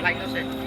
like, no sé.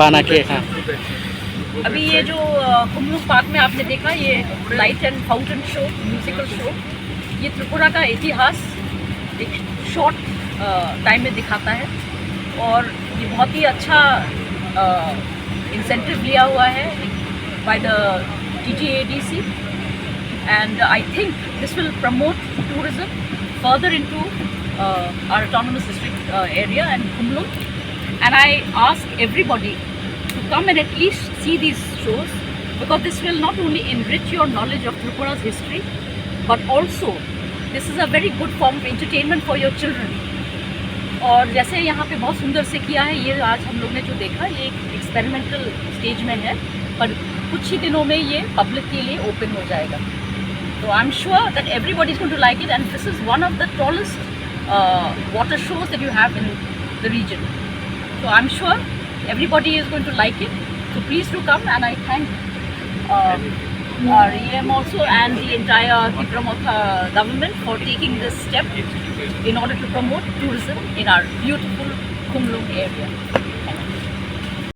बना के हाँ अभी ये जो कुमलुंग पार्क में आपने देखा, ये light and fountain show, musical show, ये त्रिपुरा का इतिहास एक शॉर्ट टाइम में दिखाता है। और ये बहुत ही अच्छा इंसेंटिव लिया हुआ है by the TTADC, and I think this will promote tourism further into our autonomous district area and Kumlung. And I ask everybody to come and at least see these shows, because this will not only enrich your knowledge of Tripura's history, but also this is a very good form of entertainment for your children. और जैसे यहाँ पे बहुत सुंदर से किया है, ये आज हम लोग ने जो देखा, ये एक एक्सपेरिमेंटल स्टेज में है, पर कुछ ही दिनों में ये पब्लिक के लिए ओपन हो जाएगा। तो I am sure that everybody is going to like it, and this is one of the tallest water shows that you have in the region. So I'm sure everybody is going to like it. So please do come, and I thank our EM also and the entire Tripura government for taking this step in order to promote tourism in our beautiful Kumlung area.